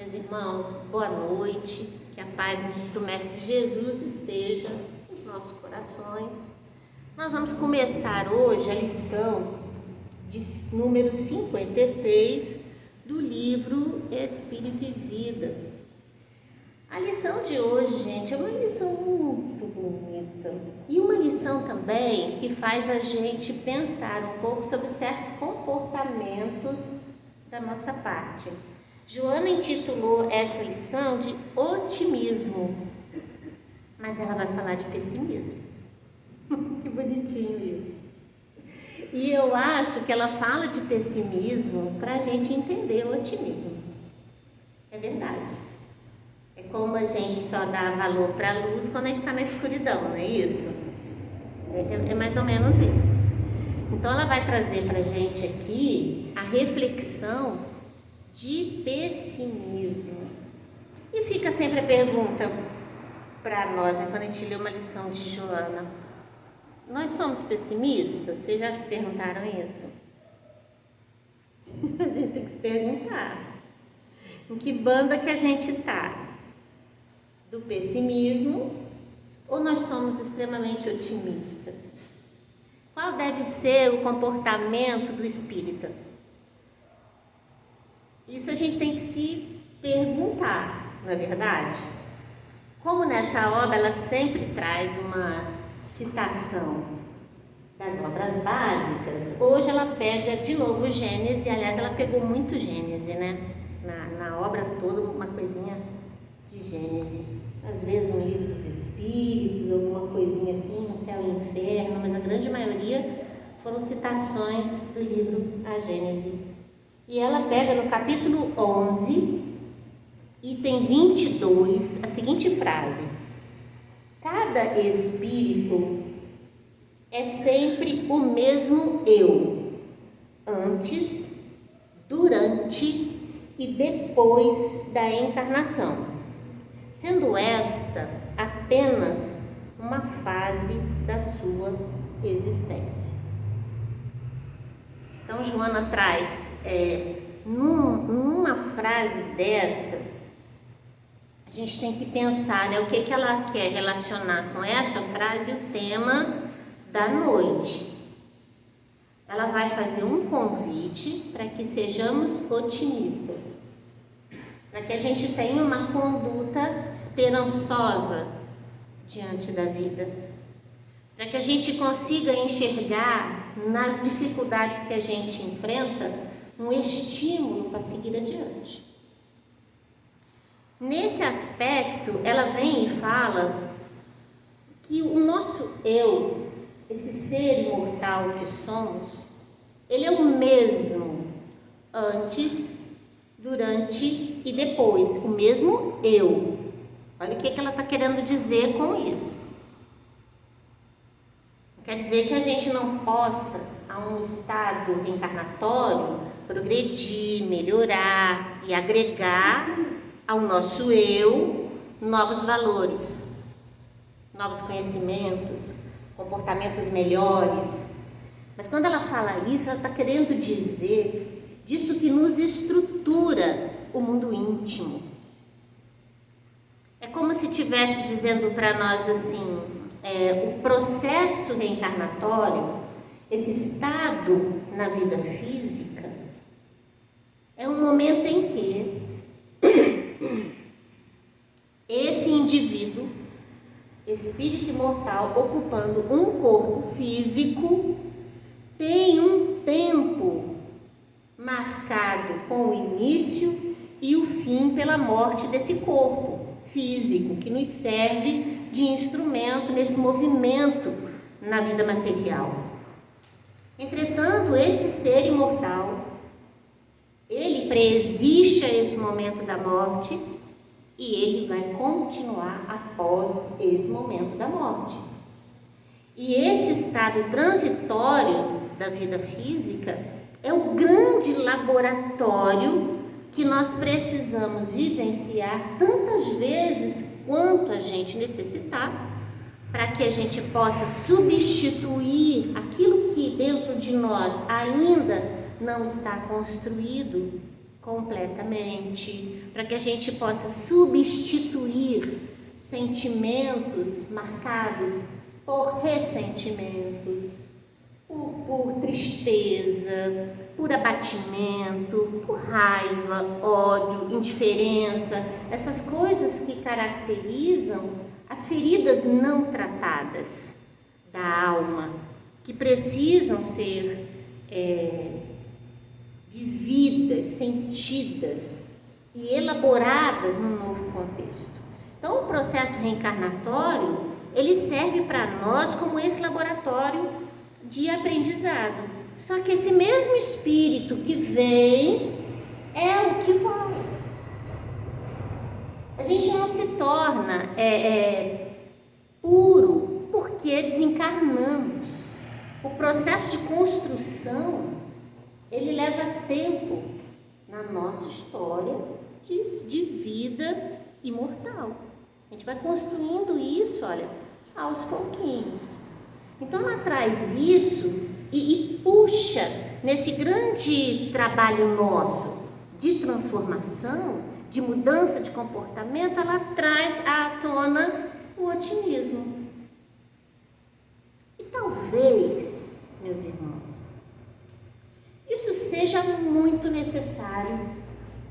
Meus irmãos, boa noite, que a paz do Mestre Jesus esteja nos nossos corações. Nós vamos começar hoje a lição de número 56 do livro Espírito e Vida. A lição de hoje, gente, é uma lição muito bonita e uma lição também que faz a gente pensar um pouco sobre certos comportamentos da nossa parte. Joana intitulou essa lição de otimismo, mas ela vai falar de pessimismo. Que bonitinho isso. E eu acho que ela fala de pessimismo para a gente entender o otimismo. É verdade. É como a gente só dá valor para a luz quando a gente está na escuridão, não é isso? É mais ou menos isso. Então ela vai trazer para a gente aqui a reflexão de pessimismo. E fica sempre a pergunta para nós, né, quando a gente lê uma lição de Joana: nós somos pessimistas? Vocês já se perguntaram isso? A gente tem que se perguntar em que banda que a gente está, do pessimismo ou nós somos extremamente otimistas? Qual deve ser o comportamento do espírita? Isso a gente tem que se perguntar, não é verdade? Como nessa obra ela sempre traz uma citação das obras básicas, hoje ela pega de novo Gênesis, aliás ela pegou muito Gênesis, né? Na obra toda uma coisinha de Gênesis, às vezes um livro dos Espíritos, alguma coisinha assim, no céu e inferno, mas a grande maioria foram citações do livro A Gênesis. E ela pega no capítulo 11, item 22, a seguinte frase: cada espírito é sempre o mesmo eu, antes, durante e depois da encarnação, sendo esta apenas uma fase da sua existência. Então Joana traz, numa frase dessa, a gente tem que pensar, né, o que ela quer relacionar com essa frase, o tema da noite. Ela vai fazer um convite para que sejamos otimistas, para que a gente tenha uma conduta esperançosa diante da vida, para que a gente consiga enxergar nas dificuldades que a gente enfrenta um estímulo para seguir adiante. Nesse aspecto, ela vem e fala que o nosso eu, esse ser imortal que somos, ele é o mesmo antes, durante e depois, o mesmo eu. Olha o que ela está querendo dizer com isso. Quer dizer que a gente não possa, a um estado reencarnatório, progredir, melhorar e agregar ao nosso eu novos valores, novos conhecimentos, comportamentos melhores. Mas quando ela fala isso, ela está querendo dizer disso que nos estrutura o mundo íntimo. É como se estivesse dizendo para nós assim: o processo reencarnatório, esse estado na vida física, é um momento em que esse indivíduo, espírito imortal, ocupando um corpo físico, tem um tempo marcado com o início e o fim pela morte desse corpo físico, que nos serve de instrumento nesse movimento na vida material. Entretanto, esse ser imortal, ele preexiste a esse momento da morte e ele vai continuar após esse momento da morte. E esse estado transitório da vida física é o grande laboratório que nós precisamos vivenciar tantas vezes quanto a gente necessitar, para que a gente possa substituir aquilo que dentro de nós ainda não está construído completamente, para que a gente possa substituir sentimentos marcados por ressentimentos, por tristeza, por abatimento, por raiva, ódio, indiferença, essas coisas que caracterizam as feridas não tratadas da alma, que precisam ser vividas, sentidas e elaboradas num novo contexto. Então, o processo reencarnatório, ele serve para nós como esse laboratório de aprendizado. Só que esse mesmo espírito que vem é o que vai. A gente não se torna puro porque desencarnamos. O processo de construção, ele leva tempo na nossa história de vida imortal. A gente vai construindo isso, olha, aos pouquinhos. Então ela traz isso e puxa nesse grande trabalho nosso de transformação, de mudança de comportamento, ela traz à tona o otimismo. E talvez, meus irmãos, isso seja muito necessário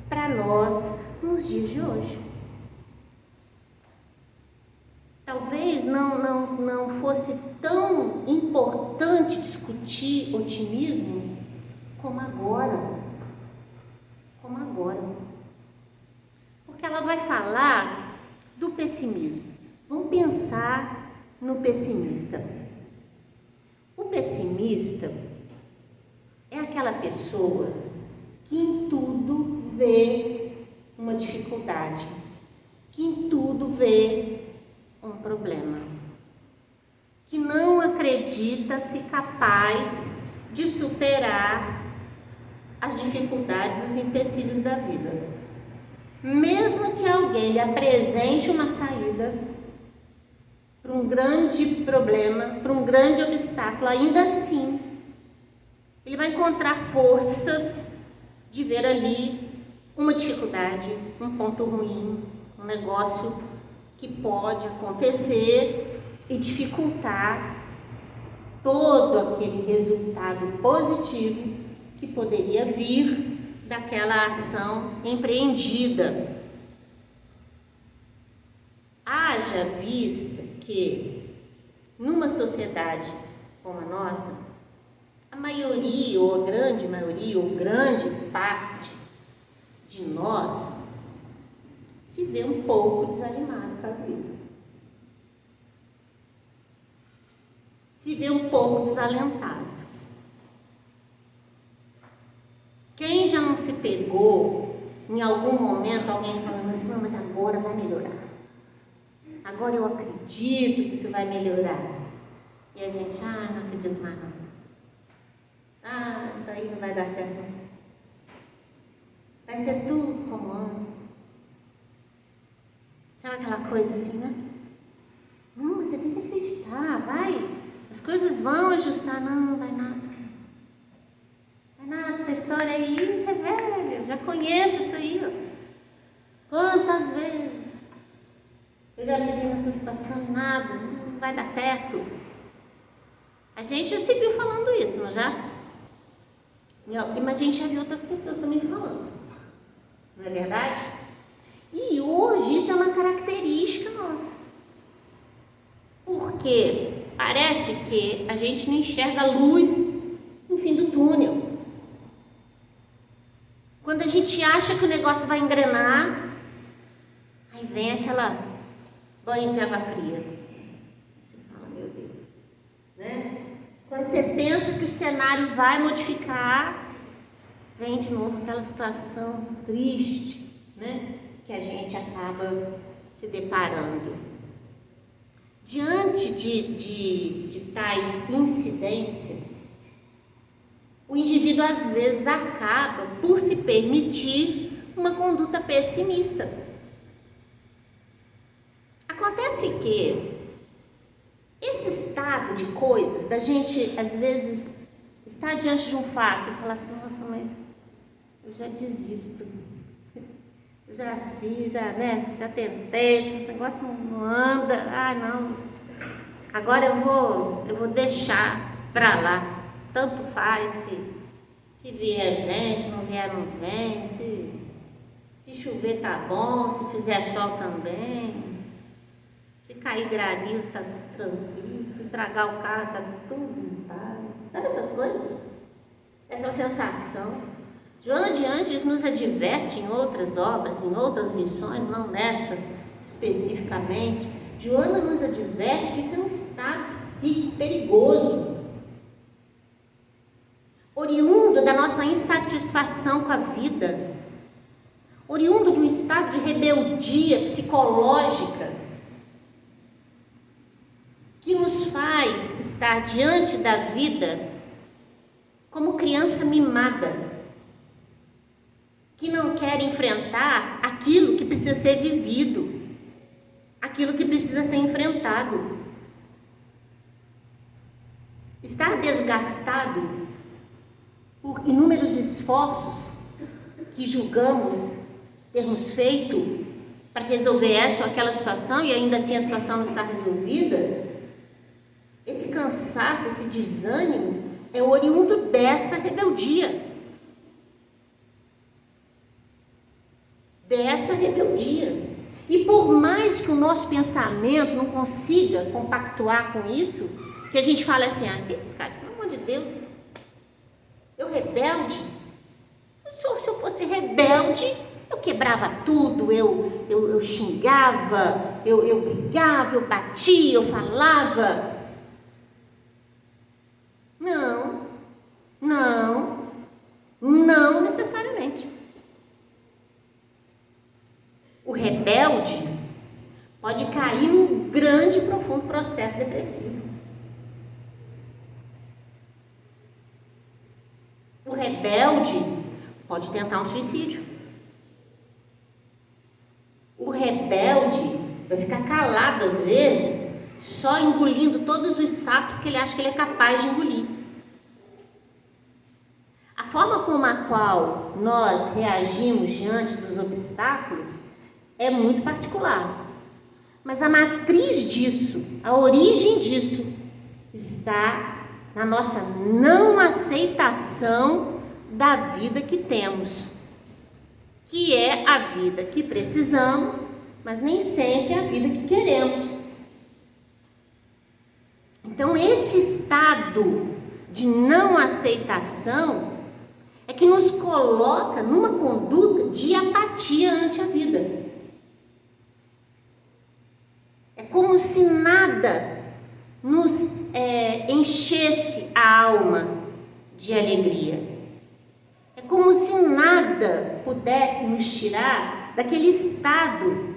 para nós nos dias de hoje. Talvez não fosse tão importante discutir otimismo como agora. Porque ela vai falar do pessimismo. Vamos pensar no pessimista. O pessimista é aquela pessoa que em tudo vê uma dificuldade, que em tudo vê um problema, que não acredita-se capaz de superar as dificuldades, os empecilhos da vida. Mesmo que alguém lhe apresente uma saída para um grande problema, para um grande obstáculo, ainda assim, ele vai encontrar forças de ver ali uma dificuldade, um ponto ruim, um negócio que pode acontecer e dificultar todo aquele resultado positivo que poderia vir daquela ação empreendida. Haja vista que numa sociedade como a nossa, a maioria, ou a grande maioria, ou grande parte de nós se vê um pouco desanimado para a vida. Se vê um pouco desalentado. Quem já não se pegou em algum momento, alguém falando assim, não, mas agora vai melhorar. Agora eu acredito que isso vai melhorar. E a gente, não acredito mais não. Isso aí não vai dar certo não. Vai ser tudo como antes. Sabe aquela coisa assim, né? Não, mas você tem que acreditar, vai. As coisas vão ajustar. Não vai nada. Vai nada, essa história aí, isso é velho. Eu já conheço isso aí, ó. Quantas vezes eu já me vi nessa situação, nada, não vai dar certo. A gente já se viu falando isso, não já? Mas a gente já viu outras pessoas também falando. Não é verdade? E hoje isso é uma característica nossa. Porque parece que a gente não enxerga a luz no fim do túnel. Quando a gente acha que o negócio vai engrenar, aí vem aquela banho de água fria. Você fala, meu Deus, né? Quando você pensa que o cenário vai modificar, vem de novo aquela situação triste, né? Que a gente acaba se deparando. Diante de tais incidências, o indivíduo às vezes acaba por se permitir uma conduta pessimista. Acontece que esse estado de coisas, da gente às vezes estar diante de um fato e falar assim, nossa, mas eu já desisto. Eu já fiz, já tentei, o negócio não anda, não. Agora eu vou deixar pra lá. Tanto faz, se vier vem, se não vier não vem, se chover tá bom, se fizer sol também, se cair granizo tá tudo tranquilo, se estragar o carro tá tudo em paz. Sabe essas coisas? Essa sensação. Joana de Ângeles nos adverte em outras obras, em outras lições, não nessa especificamente. Joana nos adverte que isso é um estado psíquico perigoso, oriundo da nossa insatisfação com a vida, oriundo de um estado de rebeldia psicológica, que nos faz estar diante da vida como criança mimada, que não quer enfrentar aquilo que precisa ser vivido, aquilo que precisa ser enfrentado. Estar desgastado por inúmeros esforços que julgamos termos feito para resolver essa ou aquela situação e ainda assim a situação não está resolvida, esse cansaço, esse desânimo é oriundo dessa rebeldia. E por mais que o nosso pensamento não consiga compactuar com isso, que a gente fala assim, Piscate, pelo amor de Deus, eu rebelde? Se eu fosse rebelde, eu quebrava tudo, eu xingava, eu brigava, eu batia, eu falava. Não necessariamente. O rebelde pode cair num grande e profundo processo depressivo. O rebelde pode tentar um suicídio. O rebelde vai ficar calado às vezes, só engolindo todos os sapos que ele acha que ele é capaz de engolir. A forma como a qual nós reagimos diante dos obstáculos é muito particular, mas a matriz disso, a origem disso, está na nossa não aceitação da vida que temos, que é a vida que precisamos, mas nem sempre é a vida que queremos. Então, esse estado de não aceitação é que nos coloca numa conduta de apatia ante a vida. É como se nada nos enchesse a alma de alegria. É como se nada pudesse nos tirar daquele estado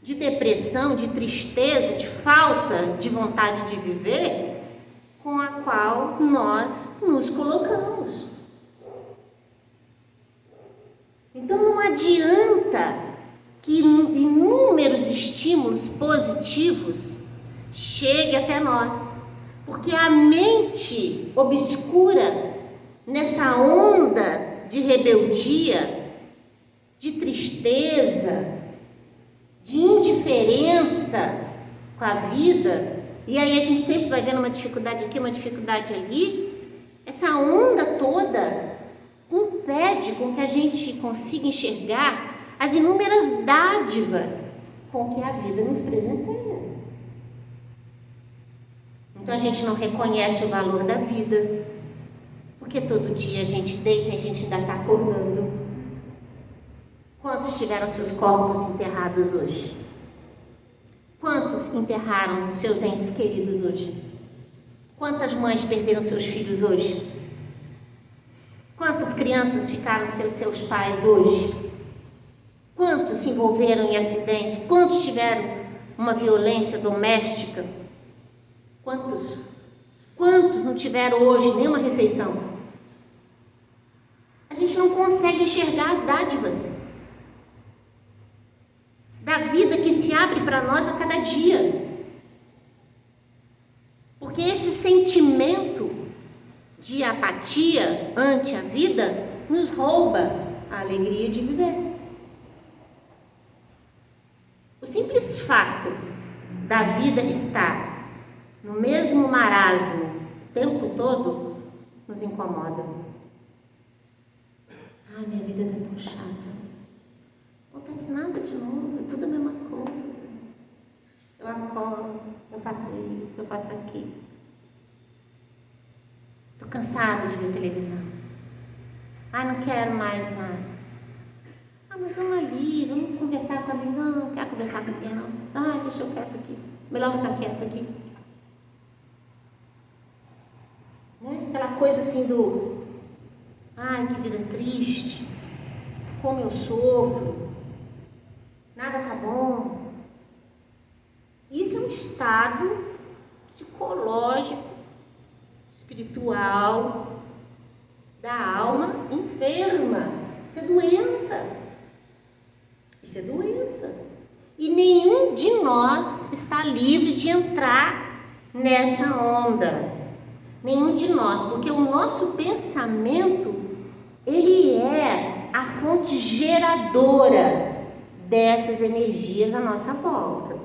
de depressão, de tristeza, de falta de vontade de viver com a qual nós nos colocamos. Então não adianta que inúmeros estímulos positivos cheguem até nós, porque a mente obscura, nessa onda de rebeldia, de tristeza, de indiferença com a vida, e aí a gente sempre vai vendo uma dificuldade aqui, uma dificuldade ali, essa onda toda impede com que a gente consiga enxergar as inúmeras dádivas com que a vida nos presenteia. Então a gente não reconhece o valor da vida, porque todo dia a gente deita e a gente ainda está acordando. Quantos tiveram seus corpos enterrados hoje? Quantos enterraram seus entes queridos hoje? Quantas mães perderam seus filhos hoje? Quantas crianças ficaram sem seus pais hoje? Quantos se envolveram em acidentes? Quantos tiveram uma violência doméstica? Quantos? Quantos não tiveram hoje nenhuma refeição? A gente não consegue enxergar as dádivas da vida que se abre para nós a cada dia. Porque esse sentimento de apatia ante a vida nos rouba a alegria de viver. O simples fato da vida estar no mesmo marasmo o tempo todo nos incomoda. Ai, minha vida está tão chata. Não acontece nada de novo, é tudo a mesma coisa. Eu acordo, eu faço isso, eu faço aquilo. Estou cansada de ver televisão. Ai, não quero mais nada. Ah, mas vamos ali, vamos conversar com a amiga. Não quero conversar com ninguém, não. Ai, deixa eu quieto aqui. Melhor ficar quieto aqui. Né? Aquela coisa assim do... Ai, que vida triste. Como eu sofro. Nada tá bom. Isso é um estado psicológico, espiritual, da alma enferma. Isso é doença. Isso é doença. E nenhum de nós está livre de entrar nessa onda. Nenhum de nós, porque o nosso pensamento, ele é a fonte geradora dessas energias à nossa volta.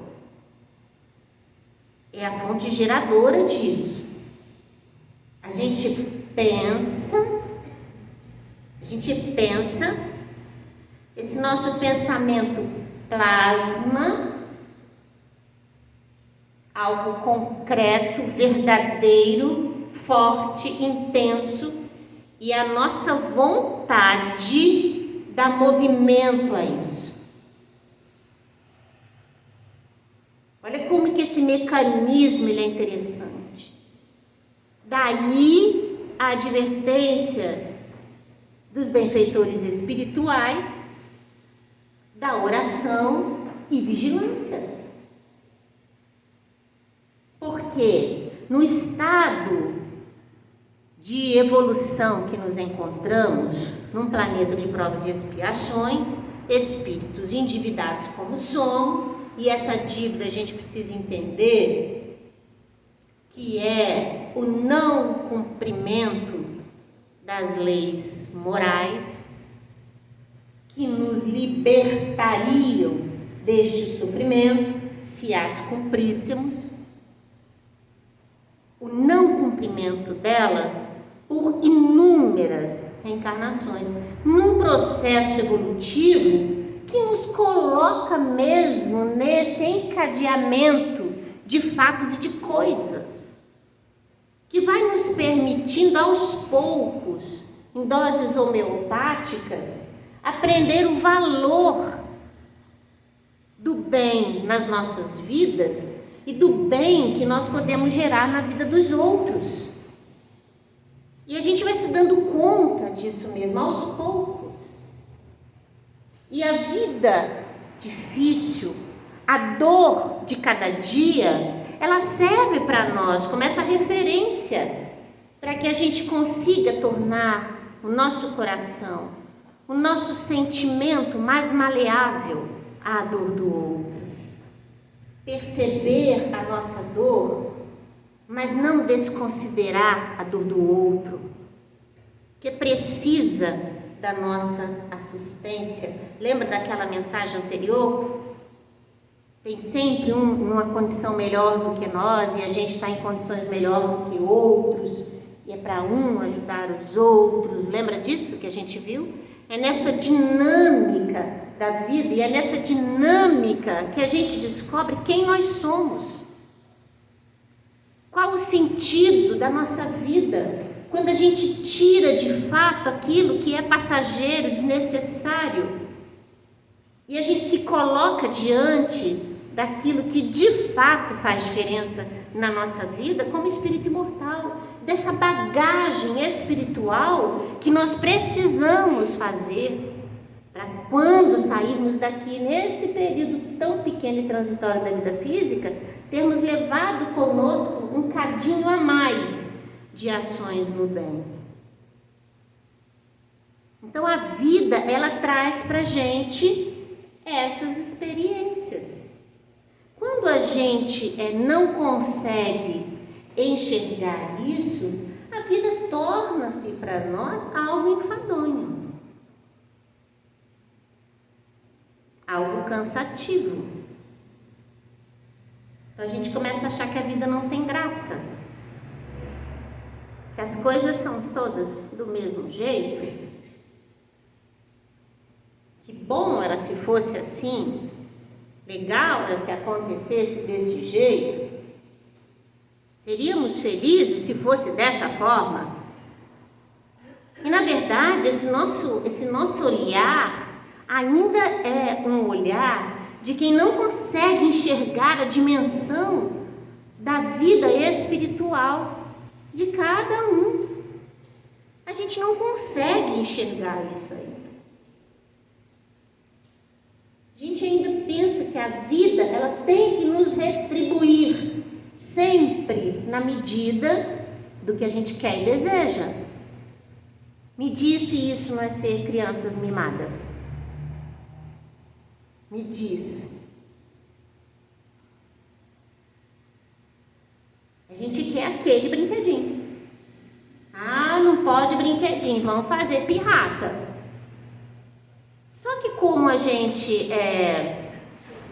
É a fonte geradora disso. A gente pensa, esse nosso pensamento plasma algo concreto, verdadeiro, forte, intenso, e a nossa vontade dá movimento a isso. Olha como que esse mecanismo ele é interessante. Daí a advertência dos benfeitores espirituais, da oração e vigilância. Porque no estado de evolução que nos encontramos, num planeta de provas e expiações, espíritos endividados como somos, e essa dívida a gente precisa entender que é o não cumprimento das leis morais que nos libertariam deste sofrimento se as cumpríssemos. O não cumprimento dela por inúmeras reencarnações, num processo evolutivo que nos coloca mesmo nesse encadeamento de fatos e de coisas, que vai nos permitindo aos poucos, em doses homeopáticas, aprender o valor do bem nas nossas vidas e do bem que nós podemos gerar na vida dos outros. E a gente vai se dando conta disso mesmo, aos poucos. E a vida difícil, a dor de cada dia, ela serve para nós como essa referência, para que a gente consiga tornar o nosso coração, o nosso sentimento mais maleável à dor do outro. Perceber a nossa dor, mas não desconsiderar a dor do outro, que precisa da nossa assistência. Lembra daquela mensagem anterior? Tem sempre uma condição melhor do que nós, e a gente está em condições melhor do que outros, e é para um ajudar os outros. Lembra disso que a gente viu? É nessa dinâmica da vida, e é nessa dinâmica que a gente descobre quem nós somos. Qual o sentido da nossa vida? Quando a gente tira de fato aquilo que é passageiro, desnecessário, e a gente se coloca diante daquilo que de fato faz diferença na nossa vida como espírito imortal, dessa bagagem espiritual que nós precisamos fazer para quando sairmos daqui nesse período tão pequeno e transitório da vida física, termos levado conosco um cadinho a mais de ações no bem. Então a vida, ela traz para a gente essas experiências. Quando a gente não consegue enxergar isso, a vida torna-se para nós algo enfadonho. algo cansativo. Então a gente começa a achar que a vida não tem graça, que as coisas são todas do mesmo jeito. Que bom era se fosse assim, legal era se acontecesse desse jeito. Seríamos felizes se fosse dessa forma. E na verdade, esse nosso olhar ainda é um olhar de quem não consegue enxergar a dimensão da vida espiritual de cada um. A gente não consegue enxergar isso ainda. A gente ainda pensa que a vida ela tem que nos retribuir sempre na medida do que a gente quer e deseja. Me diz se isso não é ser crianças mimadas. Me diz. A gente quer aquele brinquedinho. Ah, não pode brinquedinho, vamos fazer pirraça. Só que como a gente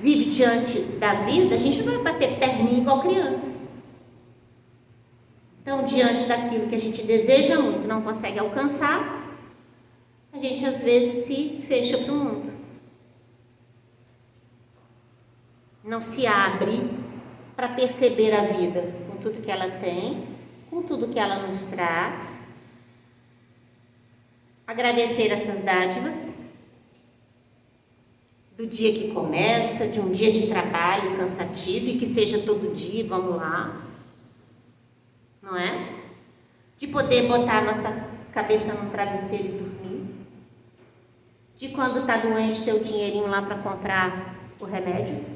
vive diante da vida, a gente não vai bater perninha igual criança. Então, diante daquilo que a gente deseja muito, não consegue alcançar, a gente às vezes se fecha para o mundo. Não se abre para perceber a vida com tudo que ela tem, com tudo que ela nos traz. Agradecer essas dádivas do dia que começa, de um dia de trabalho cansativo e que seja todo dia, vamos lá, não é? De poder botar a nossa cabeça no travesseiro e dormir, de quando está doente ter o dinheirinho lá para comprar o remédio.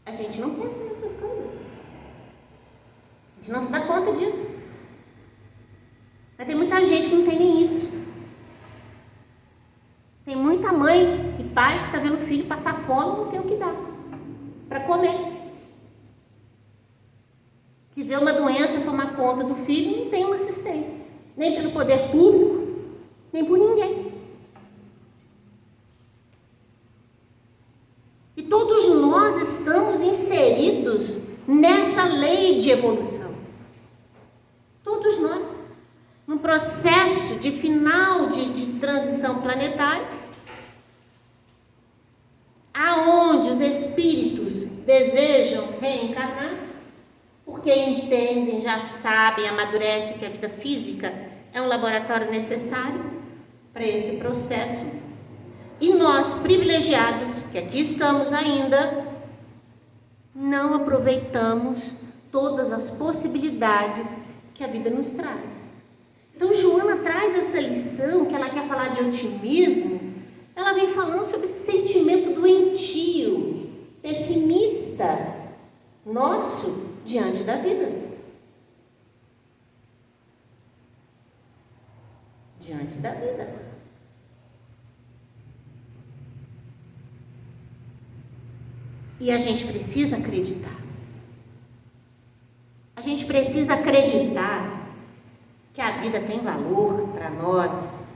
A gente não pensa nessas coisas, a gente não se dá conta disso. Mas tem muita gente que não tem nem isso. Tem muita mãe e pai que está vendo o filho passar fome e não tem o que dar para comer. Que vê uma doença tomar conta do filho e não tem uma assistência. Nem pelo poder público, nem por ninguém. E todos nós estamos inseridos nessa lei de evolução. Todos nós. Num processo de final de transição planetária, aonde os espíritos desejam reencarnar, porque entendem, já sabem, amadurecem que a vida física é um laboratório necessário para esse processo. E nós, privilegiados, que aqui estamos ainda, não aproveitamos todas as possibilidades que a vida nos traz. Então, Joana traz essa lição, que ela quer falar de otimismo, ela vem falando sobre esse sentimento doentio, pessimista, nosso, diante da vida. Diante da vida. E a gente precisa acreditar. A gente precisa acreditar que a vida tem valor para nós,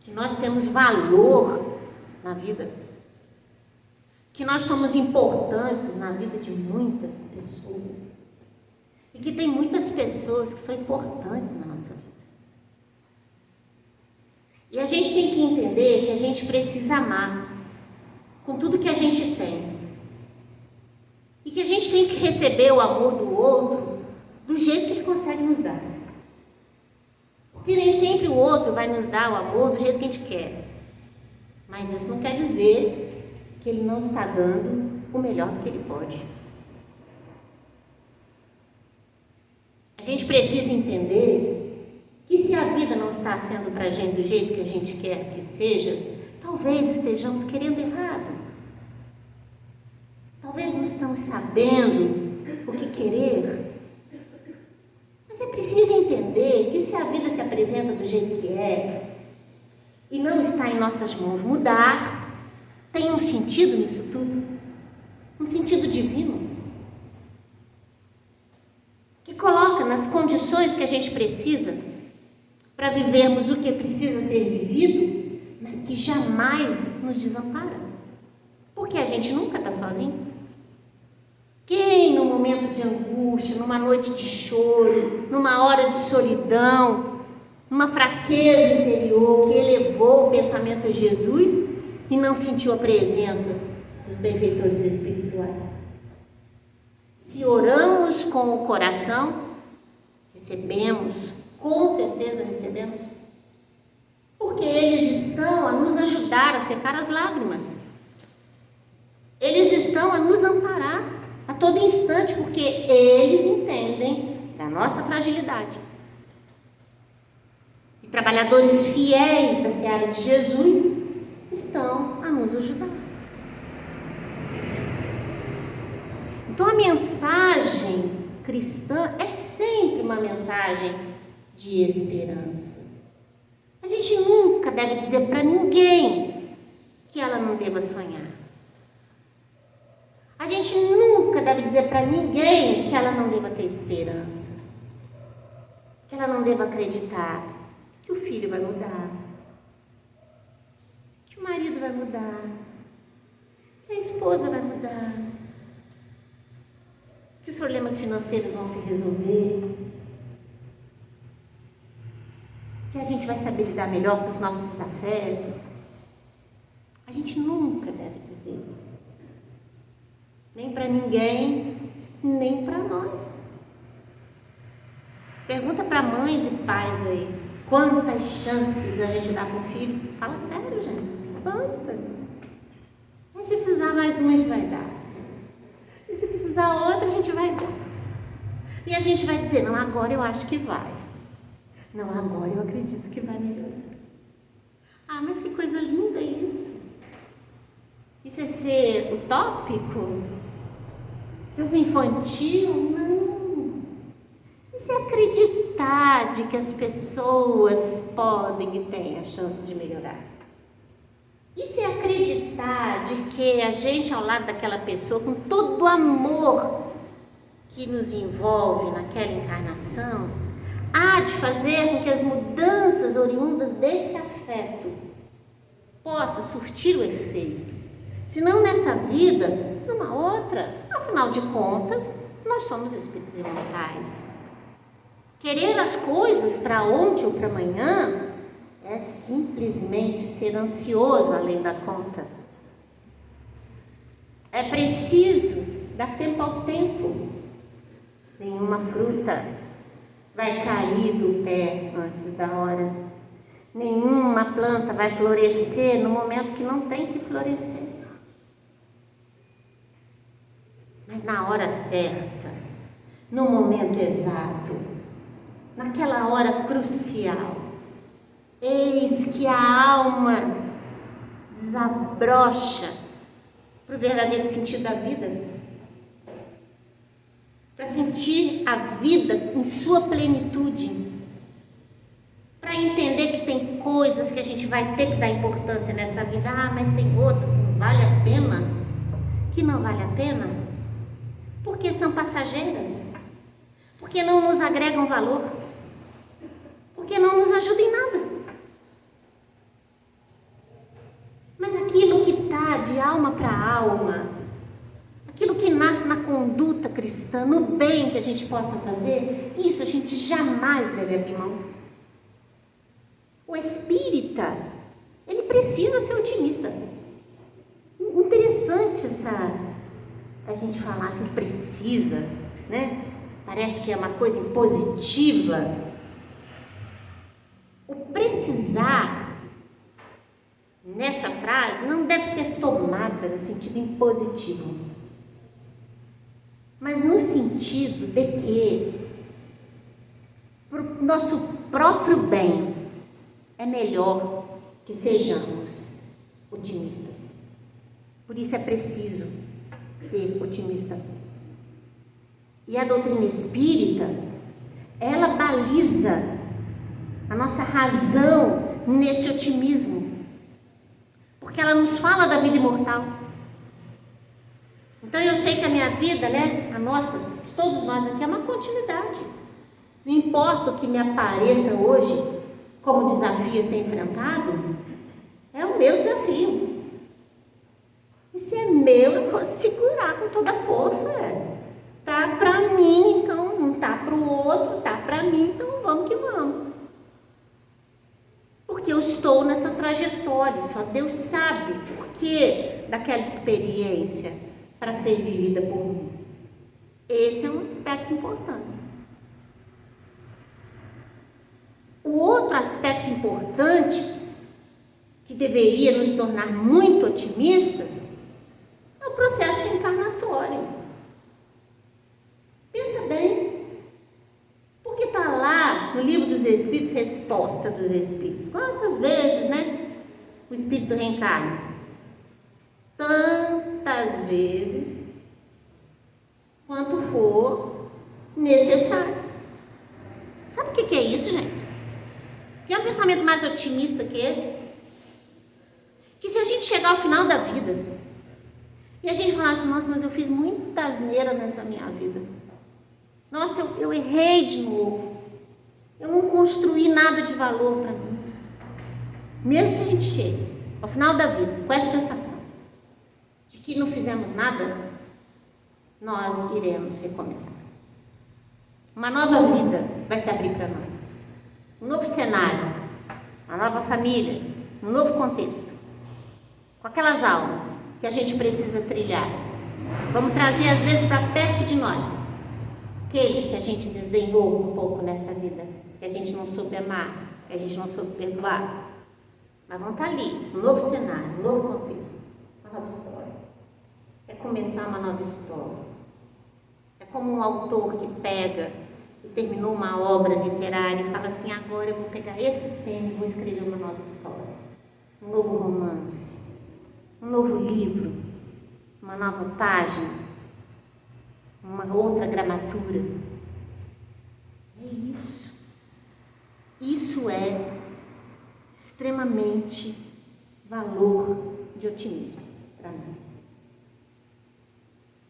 que nós temos valor na vida, que nós somos importantes na vida de muitas pessoas e que tem muitas pessoas que são importantes na nossa vida. E a gente tem que entender que a gente precisa amar com tudo que a gente tem e que a gente tem que receber o amor do outro do jeito que ele consegue nos dar. Porque nem sempre o outro vai nos dar o amor do jeito que a gente quer. Mas isso não quer dizer que ele não está dando o melhor que ele pode. A gente precisa entender que se a vida não está sendo para a gente do jeito que a gente quer que seja, talvez estejamos querendo errado. Talvez não estamos sabendo o que querer. Mas é preciso entender que se a vida se apresenta do jeito que é e não está em nossas mãos mudar, tem um sentido nisso tudo, um sentido divino, que coloca nas condições que a gente precisa para vivermos o que precisa ser vivido, mas que que jamais nos desampara. Porque a gente nunca está sozinho. Quem no momento de angústia, numa noite de choro, numa hora de solidão, numa fraqueza interior, que elevou o pensamento a Jesus e não sentiu a presença dos benfeitores espirituais? Se oramos com o coração, recebemos, com certeza recebemos, porque eles estão a nos ajudar a secar as lágrimas. Eles estão a nos amparar a todo instante, porque eles entendem da nossa fragilidade. E trabalhadores fiéis da seara de Jesus estão a nos ajudar. Então a mensagem cristã é sempre uma mensagem de esperança. A gente nunca deve dizer para ninguém que ela não deva sonhar. A gente nunca deve dizer para ninguém que ela não deva ter esperança, que ela não deva acreditar que o filho vai mudar, que o marido vai mudar, que a esposa vai mudar, que os problemas financeiros vão se resolver, que a gente vai saber lidar melhor com os nossos desafetos. A gente nunca deve dizer, nem para ninguém, nem para nós. Pergunta para mães e pais aí, quantas chances a gente dá para um filho? Fala sério, gente, quantas? Mas se precisar mais uma, a gente vai dar. E se precisar outra, a gente vai dar. E a gente vai dizer, não, agora eu acho que vai. Não, agora eu acredito que vai melhorar. Ah, mas que coisa linda isso. Isso é ser utópico? Isso é ser infantil? Não. Isso é acreditar de que as pessoas podem e têm a chance de melhorar. Isso é acreditar de que a gente ao lado daquela pessoa, com todo o amor que nos envolve naquela encarnação, há de fazer com que as mudanças oriundas desse afeto possam surtir o efeito. Se não nessa vida, numa outra. Afinal de contas, nós somos espíritos imortais. Querer as coisas para ontem ou para amanhã é simplesmente ser ansioso além da conta. É preciso dar tempo ao tempo. Nenhuma fruta vai cair do pé antes da hora. Nenhuma planta vai florescer no momento que não tem que florescer. Mas na hora certa, no momento exato, naquela hora crucial, eis que a alma desabrocha para o verdadeiro sentido da vida, para sentir a vida em sua plenitude, para entender que tem coisas que a gente vai ter que dar importância nessa vida, mas tem outras que não vale a pena, porque são passageiras, porque não nos agregam valor, porque não nos ajudam em nada. Mas aquilo que está de alma para alma, aquilo que nasce na conduta cristã, no bem que a gente possa fazer, isso a gente jamais deve abrir mão. O espírita, ele precisa ser otimista. Interessante a gente falar assim, precisa, né? Parece que é uma coisa impositiva. O precisar, nessa frase, não deve ser tomada no sentido impositivo, mas no sentido de que, para o nosso próprio bem, é melhor que sejamos otimistas. Por isso é preciso ser otimista. E a doutrina espírita, ela baliza a nossa razão nesse otimismo, porque ela nos fala da vida imortal. Então eu sei que a minha vida, né, a nossa, de todos nós aqui, é uma continuidade. Não importa o que me apareça hoje como desafio a ser enfrentado, é o meu desafio. E se é meu, eu vou segurar com toda a força. Tá para mim, então não tá para o outro, tá para mim, então vamos que vamos. Porque eu estou nessa trajetória, só Deus sabe o porquê daquela experiência para ser vivida por mim. Esse é um aspecto importante. O outro aspecto importante, que deveria nos tornar muito otimistas, é o processo reencarnatório. Pensa bem, porque está lá no Livro dos Espíritos, Resposta dos Espíritos. Quantas vezes, né, o Espírito reencarna? Tantas vezes quanto for necessário. Sabe o que é isso, gente? Tem um pensamento mais otimista que esse? Que se a gente chegar ao final da vida e a gente falar assim, nossa, mas eu fiz muita asneira nessa minha vida. Nossa, eu errei de novo. Eu não construí nada de valor para mim. Mesmo que a gente chegue ao final da vida com essa sensação de que não fizemos nada, nós iremos recomeçar. Uma nova vida vai se abrir para nós. Um novo cenário, uma nova família, um novo contexto. Com aquelas almas que a gente precisa trilhar. Vamos trazer às vezes para perto de nós aqueles que a gente desdenhou um pouco nessa vida, que a gente não soube amar, que a gente não soube perdoar. Mas vão estar ali, um novo cenário, um novo contexto, uma nova história. É começar uma nova história. É como um autor que pega e terminou uma obra literária e fala assim, agora eu vou pegar esse tema e vou escrever uma nova história, um novo romance, um novo livro, uma nova página, uma outra gramatura. É isso. Isso é extremamente valor de otimismo para nós.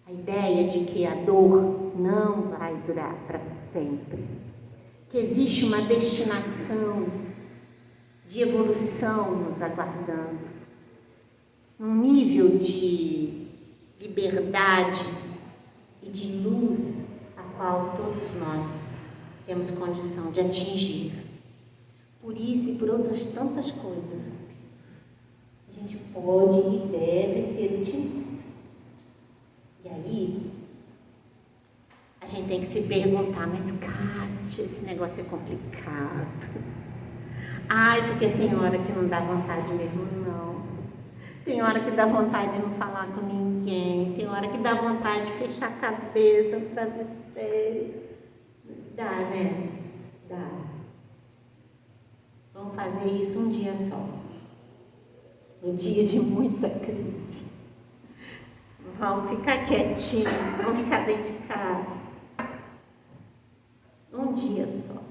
A ideia de que a dor não vai durar para sempre, que existe uma destinação de evolução nos aguardando, um nível de liberdade e de luz a qual todos nós temos condição de atingir. Por isso e por outras tantas coisas, a gente pode e deve ser otimista. E aí, a gente tem que se perguntar, mas Kátia, esse negócio é complicado. Ai, porque tem hora que não dá vontade mesmo, não. Tem hora que dá vontade de não falar com ninguém. Tem hora que dá vontade de fechar a cabeça no travesseiro. Dá, né? Dá. Vamos fazer isso um dia só. Um dia de muita crise. Vamos ficar quietinho, vamos ficar dentro de casa. Um dia só.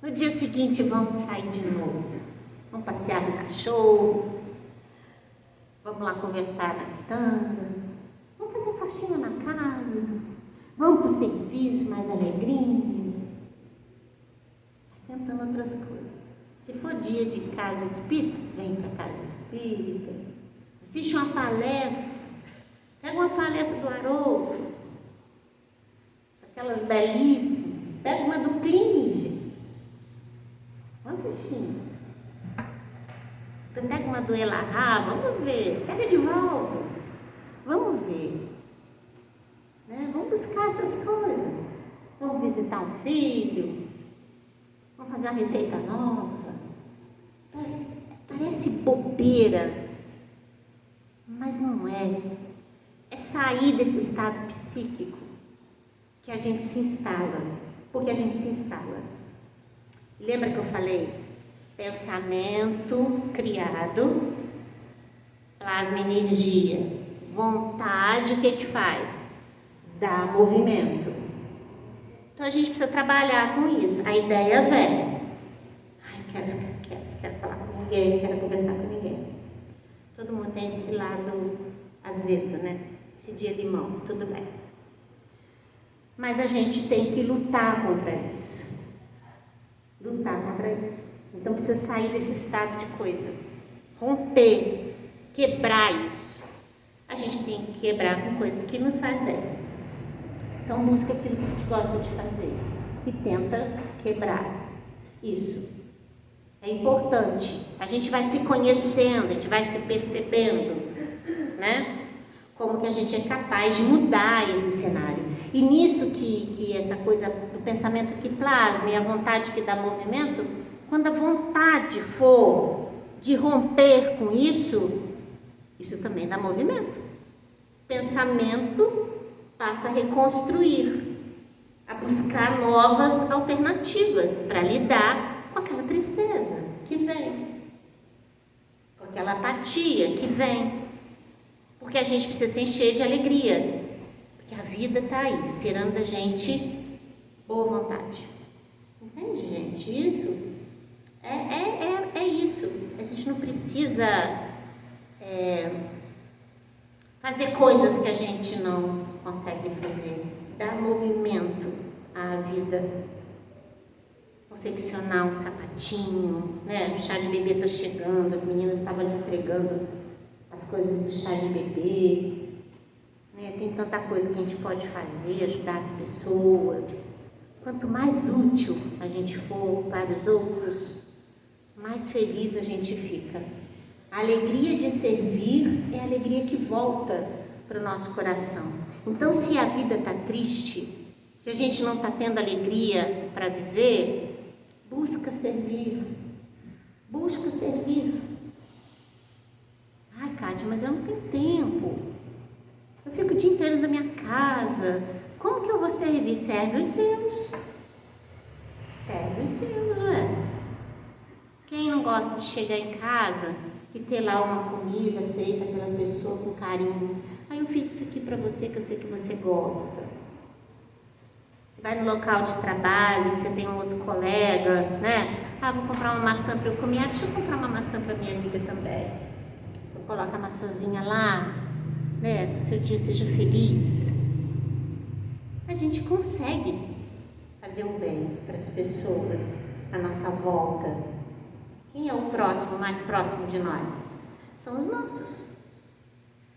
No dia seguinte vamos sair de novo. Vamos passear com o cachorro. Vamos lá conversar na quitanda. Vamos fazer faxina na casa. Vamos para o serviço mais alegrinho. Tentando outras coisas. Se for dia de casa espírita, vem para casa espírita. Assiste uma palestra. Pega uma palestra do Haroldo, aquelas belíssimas. Pega uma do Klinger. Vamos assistindo. Então, pega uma do Elahá, vamos ver. Pega de volta. Vamos ver. Né? Vamos buscar essas coisas. Vamos visitar um filho. Vamos fazer uma receita nova. Parece bobeira, mas não é. É sair desse estado psíquico que a gente se instala. Porque a gente se instala. Lembra que eu falei? Pensamento criado, plasma energia. Vontade, o que que faz? Dá movimento. Então a gente precisa trabalhar com isso. A ideia vem. Ai, quero falar com ninguém, não quero conversar com ninguém. Todo mundo tem esse lado azedo, né? Esse dia limão, tudo bem. Mas a gente tem que lutar contra isso. Lutar contra isso. Então precisa sair desse estado de coisa. romper, quebrar isso. A gente tem que quebrar com coisas que nos faz bem. Então busca aquilo que a gente gosta de fazer e tenta quebrar isso. É importante. A gente vai se conhecendo, a gente vai se percebendo, né? Como que a gente é capaz de mudar esse cenário. E nisso que essa coisa do pensamento que plasma e a vontade que dá movimento, quando a vontade for de romper com isso também dá movimento. Pensamento passa a reconstruir, a buscar novas alternativas para lidar com aquela tristeza que vem, com aquela apatia que vem, porque a gente precisa se encher de alegria, porque a vida está aí, esperando da gente boa vontade. Entende, gente? Isso é isso. A gente não precisa fazer coisas que a gente não consegue fazer, dar movimento à vida, confeccionar um sapatinho, né? O chá de bebê está chegando, as meninas estavam ali entregando as coisas do chá de bebê, né? Tem tanta coisa que a gente pode fazer, ajudar as pessoas. Quanto mais útil a gente for para os outros, mais feliz a gente fica. A alegria de servir é a alegria que volta para o nosso coração. Então, se a vida está triste, se a gente não está tendo alegria para viver, busca servir. Busca servir. Ai, Cátia, mas eu não tenho tempo. Eu fico o dia inteiro na minha casa. Como que eu vou servir? Serve os seus. Serve os seus, ué. Quem não gosta de chegar em casa e ter lá uma comida feita pela pessoa com carinho? Aí eu fiz isso aqui para você, que eu sei que você gosta. Você vai no local de trabalho, você tem um outro colega, né? Ah, vou comprar uma maçã para eu comer. Ah, deixa eu comprar uma maçã para minha amiga também. Eu coloco a maçãzinha lá, né? Que o seu dia seja feliz. A gente consegue fazer um bem para as pessoas à nossa volta. Quem é o próximo, mais próximo de nós? São os nossos.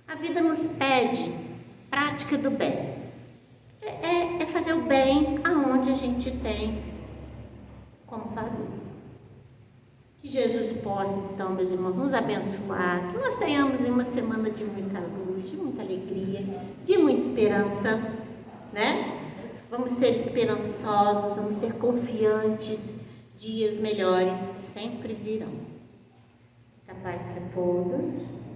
A vida nos pede prática do bem. É fazer o bem aonde a gente tem como fazer. Que Jesus possa, então, meus irmãos, nos abençoar, que nós tenhamos uma semana de muita luz, de muita alegria, de muita esperança, né? Vamos ser esperançosos, vamos ser confiantes, dias melhores sempre virão. Muita paz para todos.